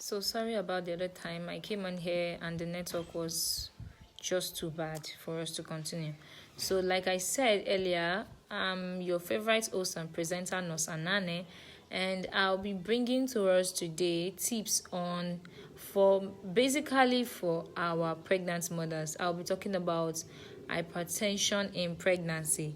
So sorry about the other time. I came on here and the network was just too bad for us to continue. So, like I said earlier, I'm your favorite host and presenter, Nos Anane, and I'll be bringing to us today tips on for basically for our pregnant mothers. I'll be talking about hypertension in pregnancy.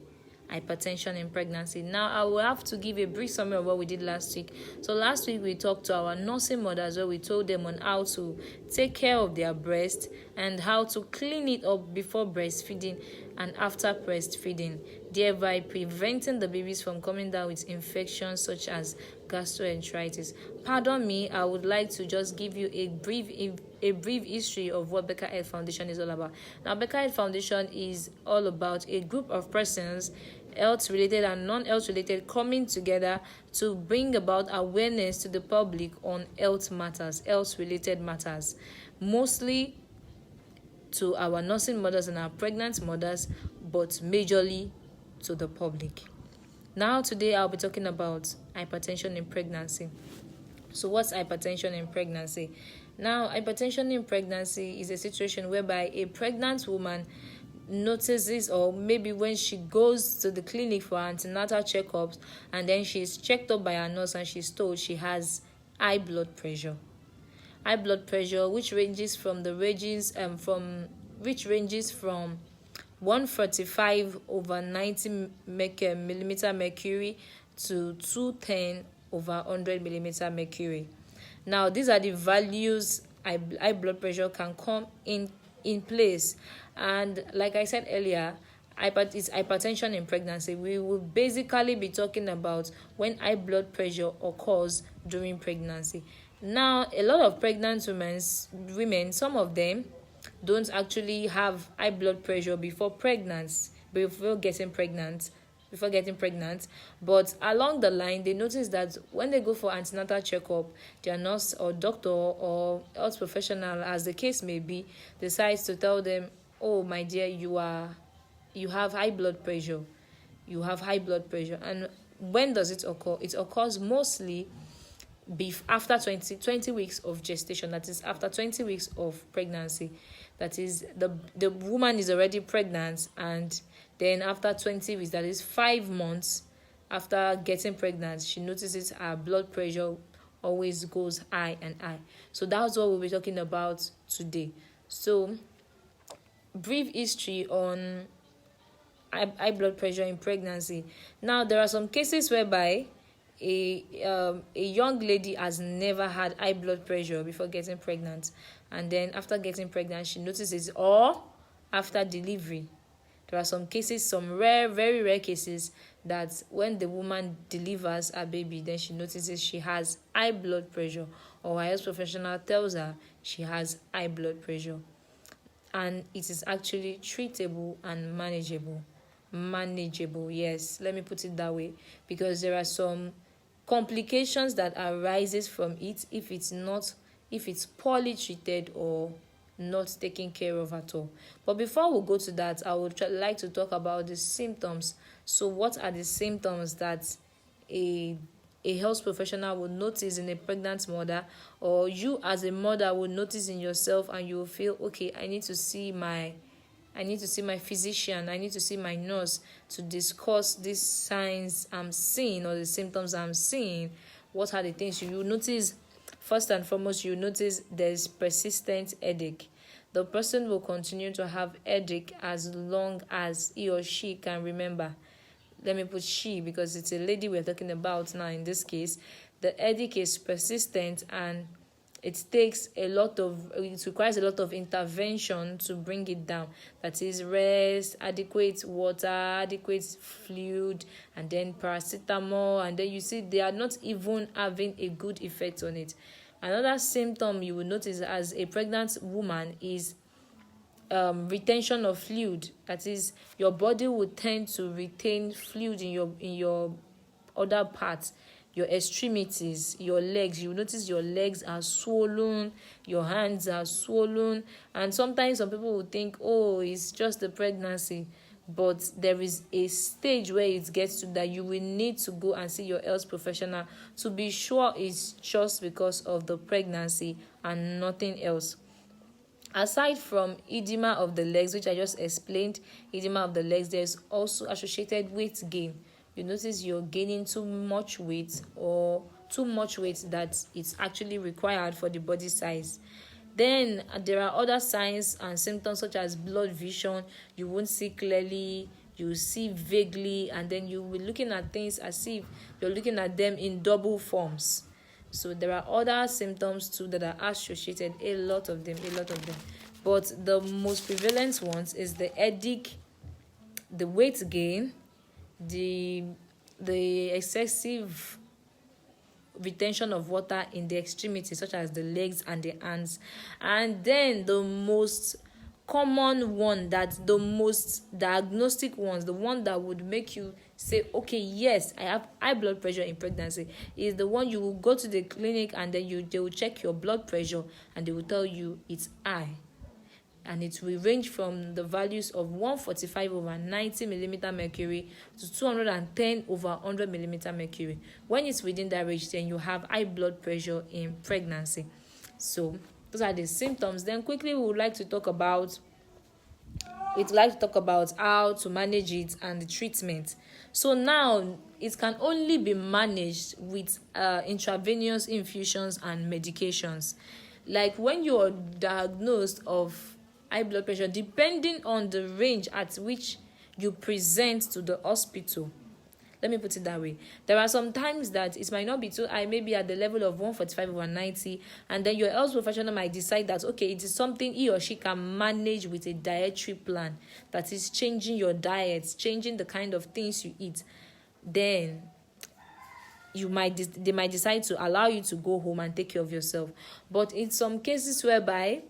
Now, I will have to give a brief summary of what we did last week. So, last week we talked to our nursing mothers where we told them on how to take care of their breast and how to clean it up before breastfeeding and after breastfeeding, thereby preventing the babies from coming down with infections such as gastroenteritis. Pardon me, I would like to just give you a brief history of what Becker Health Foundation is all about. Now, Becker Health Foundation is all about a group of persons, health related and non-health related, coming together to bring about awareness to the public on health related matters, mostly to our nursing mothers and our pregnant mothers, but majorly to the public. Now, today I'll be talking about hypertension in pregnancy. So, what's hypertension in pregnancy? Now, hypertension in pregnancy is a situation whereby a pregnant woman notices, or maybe when she goes to the clinic for antenatal checkups and then she's checked up by her nurse and she's told she has high blood pressure. Which ranges from 145 over 90 millimeter mercury to 210 over 100 millimeter mercury. Now, these are the values high blood pressure can come in place. And like I said earlier, it's hypertension in pregnancy. We will basically be talking about when high blood pressure occurs during pregnancy. Now, a lot of pregnant women, some of them don't actually have high blood pressure before getting pregnant. But along the line, they notice that when they go for antenatal checkup, their nurse or doctor or health professional, as the case may be, decides to tell them, "Oh, my dear, you have high blood pressure. And when does it occur? It occurs mostly after 20 weeks of gestation. That is, after 20 weeks of pregnancy. That is, the woman is already pregnant, and then after 20 weeks, that is 5 months after getting pregnant, she notices her blood pressure always goes high and high. So that's what we'll be talking about today. So, brief history on high blood pressure in pregnancy. Now, there are some cases whereby a young lady has never had high blood pressure before getting pregnant, and then after getting pregnant she notices, or after delivery. There are some very rare cases that when the woman delivers a baby, then she notices she has high blood pressure, or her health professional tells her she has high blood pressure, and it is actually treatable and manageable. Yes, let me put it that way, because there are some complications that arises from it if it's poorly treated or not taken care of at all. But before we go to that, I would like to talk about the symptoms. So, what are the symptoms that a health professional would notice in a pregnant mother, or you as a mother would notice in yourself, and you will feel, okay, I need to see my physician, I need to see my nurse to discuss these signs I'm seeing or the symptoms I'm seeing. What are the things you notice? First and foremost, you notice there's persistent headache. The person will continue to have headache as long as he or she can remember. Let me put she, because it's a lady we're talking about now in this case. The headache is persistent, and it requires a lot of intervention to bring it down. That is, rest, adequate water, adequate fluid, and then paracetamol, and then you see they are not even having a good effect on it. Another symptom you will notice as a pregnant woman is retention of fluid. That is, your body will tend to retain fluid in your other parts, your extremities, your legs. You notice your legs are swollen, your hands are swollen, and sometimes some people will think, oh, it's just the pregnancy. but there is a stage where it gets to that you will need to go and see your health professional to be sure it's just because of the pregnancy and nothing else. Aside from edema of the legs, which I just explained, edema of the legs, there's also associated weight gain. You notice you're gaining too much weight, or too much weight that it's actually required for the body size. Then there are other signs and symptoms such as blurred vision. You won't see clearly, you see vaguely, and then you'll be looking at things as if you're looking at them in double forms. So there are other symptoms too that are associated, a lot of them. But the most prevalent ones is the headache, the weight gain, the excessive retention of water in the extremities such as the legs and the hands. And then the most common one, that the most diagnostic ones, the one that would make you say, okay, yes, I have high blood pressure in pregnancy, is the one you will go to the clinic and then they will check your blood pressure and they will tell you it's high. And it will range from the values of 145/90 millimeter mercury to 210/100 millimeter mercury. When it's within that range, then you have high blood pressure in pregnancy. So those are the symptoms. Then quickly we would like to talk about how to manage it and the treatment. So now it can only be managed with intravenous infusions and medications. Like when you are diagnosed of high blood pressure, depending on the range at which you present to the hospital. Let me put it that way. There are some times that it might not be too high, maybe at the level of 145/90, and then your health professional might decide that, okay, it is something he or she can manage with a dietary plan. That is changing your diet, changing the kind of things you eat. Then they might decide to allow you to go home and take care of yourself. But in some cases whereby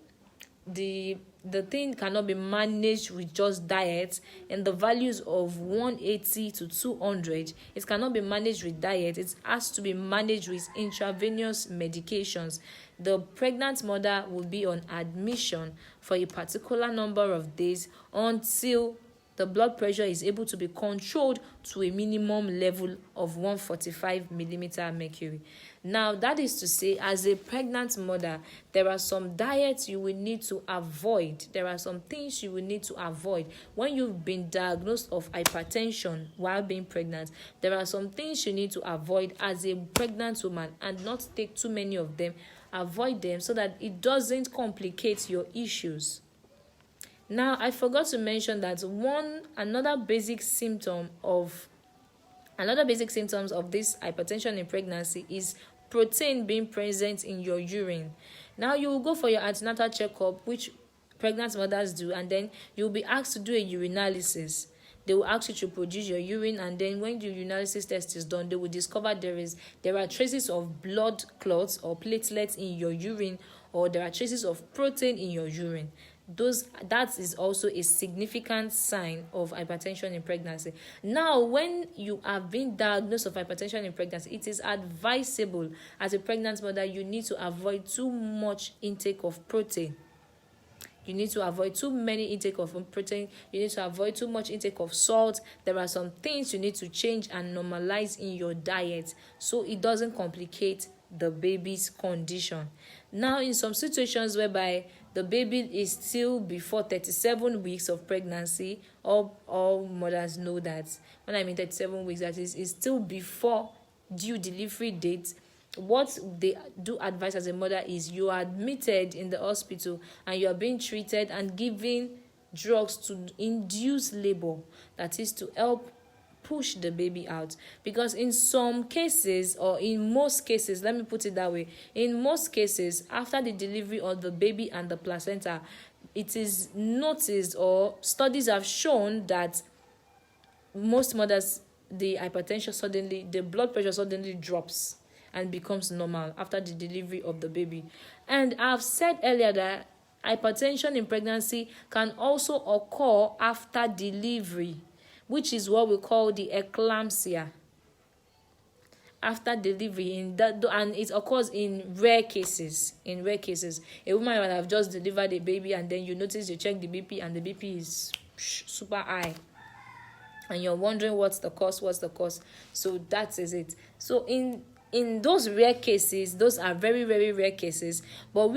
the thing cannot be managed with just diet, and the values of 180 to 200, it cannot be managed with diet. It has to be managed with intravenous medications. The pregnant mother will be on admission for a particular number of days until the blood pressure is able to be controlled to a minimum level of 145 millimeter mercury. Now, that is to say, as a pregnant mother, there are some diets you will need to avoid. There are some things you will need to avoid. When you've been diagnosed of hypertension while being pregnant, there are some things you need to avoid as a pregnant woman, and not take too many of them. Avoid them so that it doesn't complicate your issues. Now, I forgot to mention that another basic symptoms of this hypertension in pregnancy is protein being present in your urine. Now, you will go for your antenatal checkup, which pregnant mothers do, and then you'll be asked to do a urinalysis. They will ask you to produce your urine, and then when the urinalysis test is done, they will discover there are traces of blood clots or platelets in your urine, or there are traces of protein in your urine. That is also a significant sign of hypertension in pregnancy. Now, when you have been diagnosed of hypertension in pregnancy, it is advisable as a pregnant mother, you need to avoid too much intake of protein. You need to avoid too many intake of protein. You need to avoid too much intake of salt. There are some things you need to change and normalize in your diet so it doesn't complicate the baby's condition. Now, in some situations whereby the baby is still before 37 weeks of pregnancy, all mothers know that when I mean 37 weeks, that is still before due delivery date. What they do advise as a mother is you are admitted in the hospital and you are being treated and given drugs to induce labor, that is to help push the baby out. Because in some cases, or in most cases, let me put it that way, in most cases, after the delivery of the baby and the placenta, it is noticed, or studies have shown, that most mothers, the blood pressure suddenly drops and becomes normal after the delivery of the baby. And I've said earlier that hypertension in pregnancy can also occur after delivery, which is what we call the eclampsia. After delivery, and it occurs in rare cases. A woman might have just delivered a baby, and then you notice, you check the BP, and the BP is super high. and you're wondering what's the cause. So that is it. So in those rare cases, those are very, very rare cases, but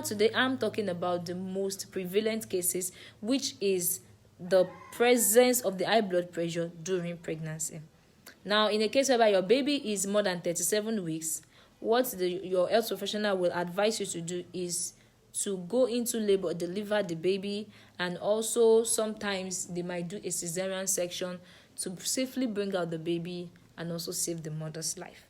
today I'm talking about the most prevalent cases, which is the presence of the high blood pressure during pregnancy. Now, in a case whereby your baby is more than 37 weeks, what your health professional will advise you to do is to go into labor, deliver the baby, and also sometimes they might do a cesarean section to safely bring out the baby and also save the mother's life.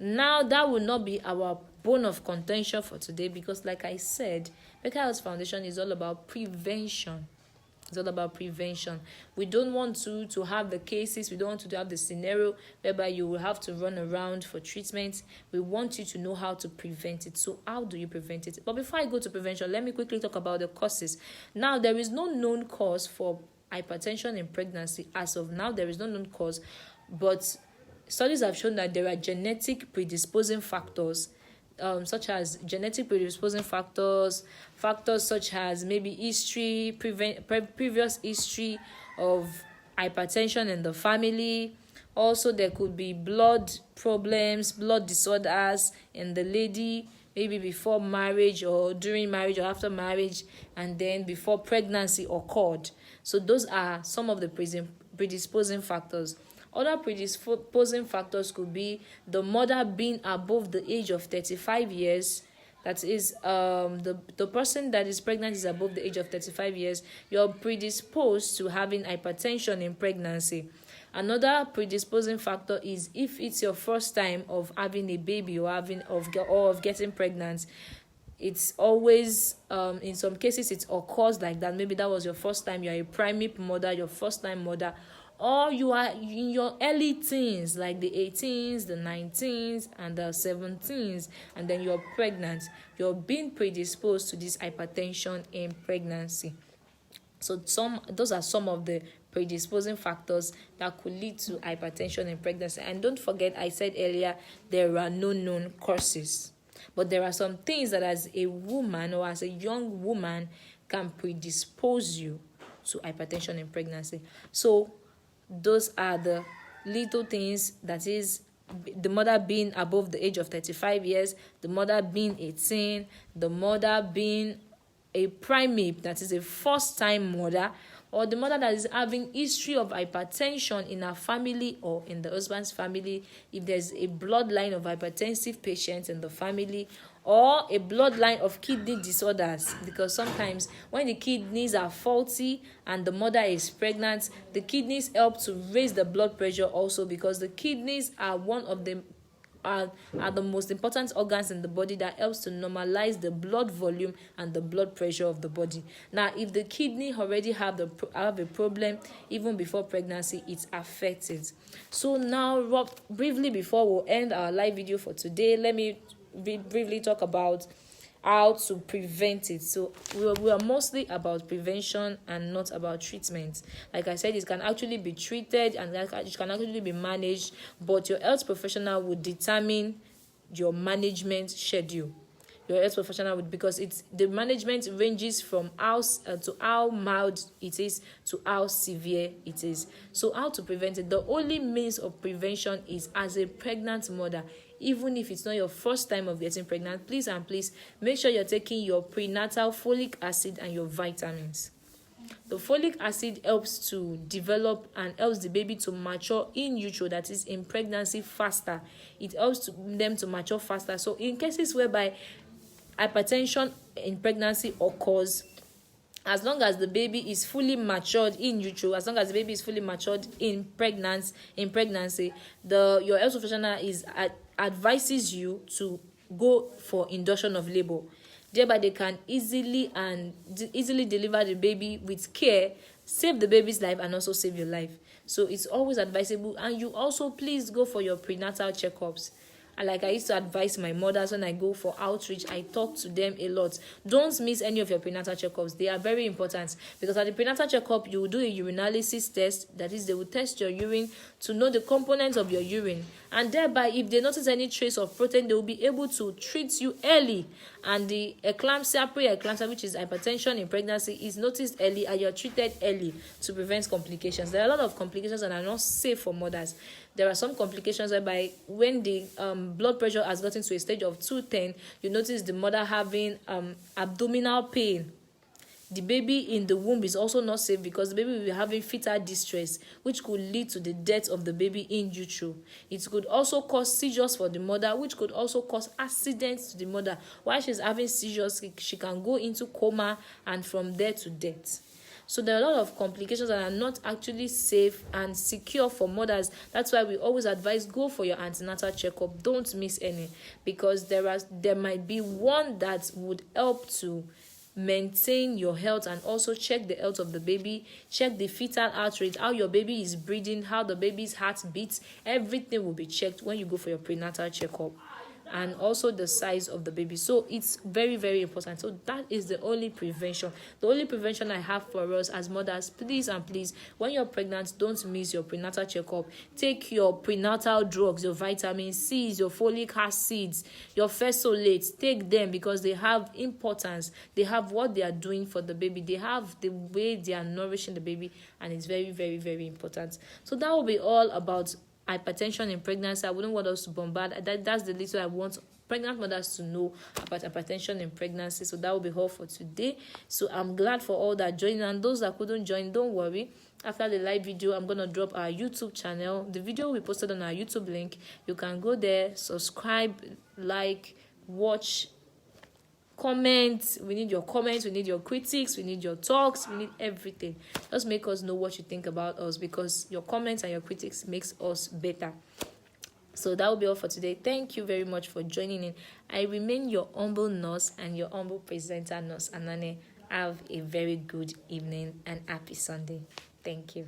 Now, that will not be our bone of contention for today, because like I said, Better Health Foundation is all about prevention. It's all about prevention. We don't want to have the cases, we don't want to have the scenario whereby you will have to run around for treatment. We want you to know how to prevent it. So how do you prevent it? But before I go to prevention, let me quickly talk about the causes. Now, there is no known cause for hypertension in pregnancy. As of now, there is no known cause, but studies have shown that there are genetic predisposing factors, such as genetic predisposing factors such as maybe previous history of hypertension in the family. Also, there could be blood problems, blood disorders in the lady, maybe before marriage or during marriage or after marriage, and then before pregnancy occurred. So those are some of the predisposing factors. Other predisposing factors could be the mother being above the age of 35 years. That is, the person that is pregnant is above the age of 35 years. You're predisposed to having hypertension in pregnancy. Another predisposing factor is if it's your first time of having a baby or of getting pregnant. It's always, in some cases, it occurs like that. Maybe that was your first time. You're a primate mother, your first time mother, or you are in your early teens, like the 18s, the 19s, and the 17s, and then you're pregnant. You're being predisposed to this hypertension in pregnancy. So those are some of the predisposing factors that could lead to hypertension in pregnancy. And don't forget, I said earlier, there are no known causes. But there are some things that as a woman or as a young woman can predispose you to hypertension in pregnancy. So those are the little things, that is, the mother being above the age of 35 years, the mother being 18, the mother being a primate, that is a first-time mother, or the mother that is having history of hypertension in her family or in the husband's family, if there's a bloodline of hypertensive patients in the family, or a bloodline of kidney disorders, because sometimes when the kidneys are faulty and the mother is pregnant, the kidneys help to raise the blood pressure also, because the kidneys are one of the the most important organs in the body that helps to normalize the blood volume and the blood pressure of the body. Now, if the kidney already have a problem even before pregnancy, it's affected. So now, briefly, before we'll end our live video for today, let me briefly talk about how to prevent it. So we are mostly about prevention and not about treatment. Like I said, it can actually be treated and it can actually be managed, but your health professional will determine your management schedule. Your health professional would, because the management ranges from how mild it is to how severe it is. So how to prevent it? The only means of prevention is as a pregnant mother. Even if it's not your first time of getting pregnant, please make sure you're taking your prenatal folic acid and your vitamins. The folic acid helps to develop and helps the baby to mature in utero, that is in pregnancy, faster. It helps them to mature faster. So in cases whereby hypertension in pregnancy occurs, as long as the baby is fully matured in utero, as long as the baby is fully matured in pregnancy, your health professional advises you to go for induction of labor. Thereby, they can easily deliver the baby with care, save the baby's life, and also save your life. So it's always advisable. And you also please go for your prenatal checkups. And like I used to advise my mothers when I go for outreach, I talk to them a lot. Don't miss any of your prenatal checkups. They are very important, because at the prenatal checkup, you will do a urinalysis test. That is, they will test your urine to know the components of your urine, and thereby, if they notice any trace of protein, they will be able to treat you early. And the eclampsia, pre-eclampsia, which is hypertension in pregnancy, is noticed early, and you're treated early to prevent complications. There are a lot of complications that are not safe for mothers. There are some complications whereby when the blood pressure has gotten to a stage of 210, you notice the mother having abdominal pain. The baby in the womb is also not safe, because the baby will be having fetal distress, which could lead to the death of the baby in utero. It could also cause seizures for the mother, which could also cause accidents to the mother. While she's having seizures, she can go into coma, and from there to death. So there are a lot of complications that are not actually safe and secure for mothers. That's why we always advise, go for your antenatal checkup. Don't miss any, because there might be one that would help to maintain your health, and also check the health of the baby, check the fetal heart rate, how your baby is breathing, how the baby's heart beats. Everything will be checked when you go for your prenatal checkup, and also the size of the baby. So it's very, very important. So that is the only prevention I have for us as mothers. Please and please, when you're pregnant, don't miss your prenatal checkup. Take your prenatal drugs, your vitamin C's, your folic acids, your fesolates. Take them, because they have importance. They have what they are doing for the baby. They have the way they are nourishing the baby, and it's very, very, very important. So that will be all about hypertension in pregnancy. I wouldn't want us to bombard. That's the little I want pregnant mothers to know about hypertension in pregnancy. So that will be all for today. So I'm glad for all that joined, and those that couldn't join, don't worry. After the live video, I'm going to drop our YouTube channel. The video will be posted on our YouTube link. You can go there, subscribe, like, watch, comment. We need your comments, we need your critics, we need your talks, we need everything. Just make us know what you think about us, because your comments and your critics makes us better. So that will be all for today. Thank you very much for joining in. I remain your humble nurse and your humble presenter, Nurse Anane. Have a very good evening and happy Sunday. Thank you.